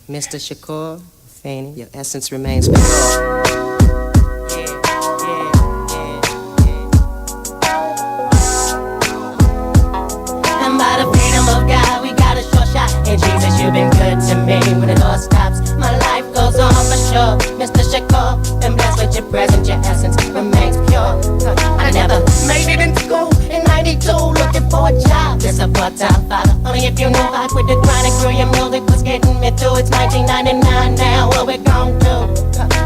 Mr. Shakur Fanny, your essence remains pure. And by the freedom of God, we got a short shot. And Jesus, you've been good to me. When it all stops, my life goes on for sure. Mr. Shakur, been blessed with your presence, your essence remains pure. I never made it in school in '92, looking for a job. Just a part-time father. Only if you knew I quit the grind and grew your music was getting me through. It's 1999 now, what we gon' do?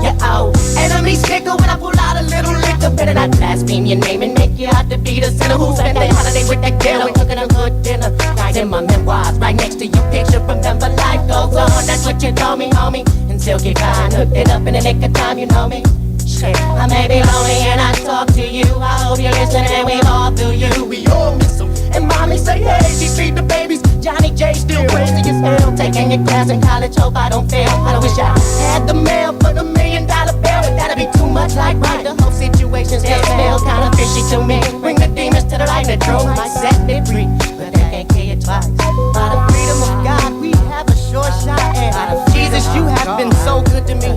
You're old. Enemies sticker when I pull out a little liquor. Better not blaspheme your name and make you out to be the sinner who spent their holiday with that killer, cooking a good dinner. Writing my memoirs right next to you, picture remember life goes on. That's what you told me, homie. Until get kind, hooked it up in the nick of time, you know me. Shit, I may be lonely and I talk to you. I hope you're listening and we all feel you. We all miss them. And mommy say, hey, she feed the babies. Johnny J still crazy as hell. Taking your class in college, hope I don't fail. I wish I had the mail for the $1 million bill, but that'd be too much like right. The whole situation still smells kinda fishy to me. Bring the demons to the light and the truth might set me free, but they can't kill you twice. By the freedom of God, we have a short shot. And by the Jesus, you have been so good to me.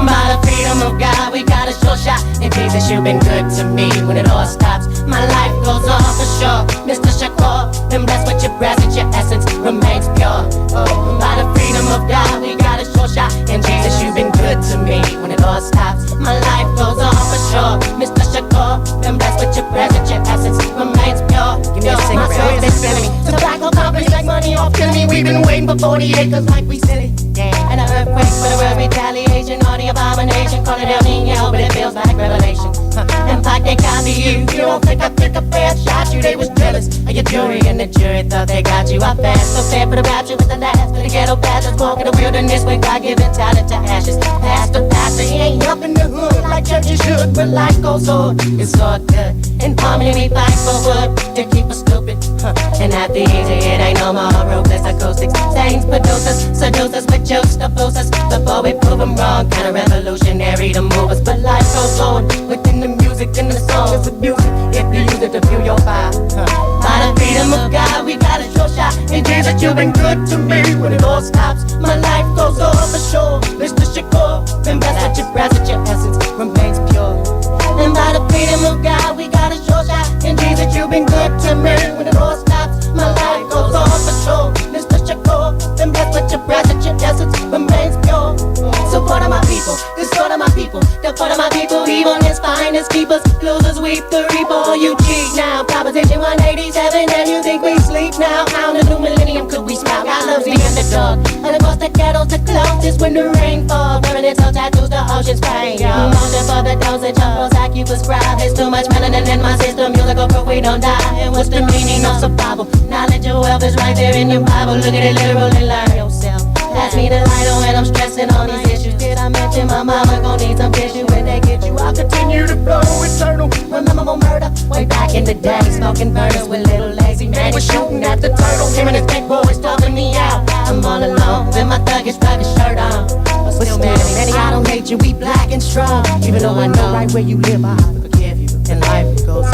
By the freedom of God, we got a short shot. And Jesus, you've been good to me. When it all stops, my life goes on for sure. Mr. Shakur, been blessed with your presence, your essence remains pure. Oh, by the freedom of God, we got a short shot. And Jesus, you've been good to me. When it all stops, my life goes on for sure. Mr. Shakur, been blessed with your presence, your essence remains pure. Give me a cigarette. They selling me. Tobacco companies make money off killing me. We've been waiting for 40 acres like we said it. And an earthquake for the world retaliation, or the abomination, call it El Nino, but it feels like revelation. In fact, they copy you. You don't think I took a fair shot? You, they was jealous of your jury, and the jury thought they got you. I fast, so fair for the rapture with the last. For the ghetto bastards, walk in the wilderness with God-given talent to ashes. Pastor, he ain't helping the hood like churches should, but life goes on. It's all good. In harmony, we fight for wood to keep us stupid. And after easy, it ain't no more ruthless acoustics. Saints, producers, seduce us with jokes to boost us before we prove them wrong. Kinda revolutionary to move us, but life goes on within the music and the song. It's abuse it if you use it to fuel your fire. By the freedom of God, we got a short shot. And Jesus, you've been good to me. When it all stops, my life goes on for sure. Mr. Shakur, been blessed with your presence, your essence remains pure. And by the freedom of God, we got a short shot. And Jesus, you've been good to me. When it all stops, my life goes on for sure. Mr. Shakur, been blessed with your presence, your essence remains pure. Support of my people, the sort of my people, the part of my people, evil is finest keepers, losers weep the reaper. You cheat now, Proposition 187, and you think we sleep now? How in the new millennium could we smile? God loves the underdog, and across the ghettos the closest when the rain falls. Permanent toe tattoos, the ocean's pain. Motion for the dosage of Prozac you prescribe. There's too much melanin in my system, musical proof we don't die. And what's the meaning of survival? Knowledge of wealth is right there in your Bible. Look at it literal and learn yourself. Pass me the lighter when I'm stressing on these issues. Did I mention my mama gon' need some tissue when they get you? I'll continue to flow eternal. Remember murder way back in the day, smoking burners with little lazy man. Was shooting at the turtle. Him and his big boys talking me out. I'm all alone with my thuggish rugged shirt on. But still, man, I don't hate you. We black and strong. Even though I know right where you live, I forgive you. And life goes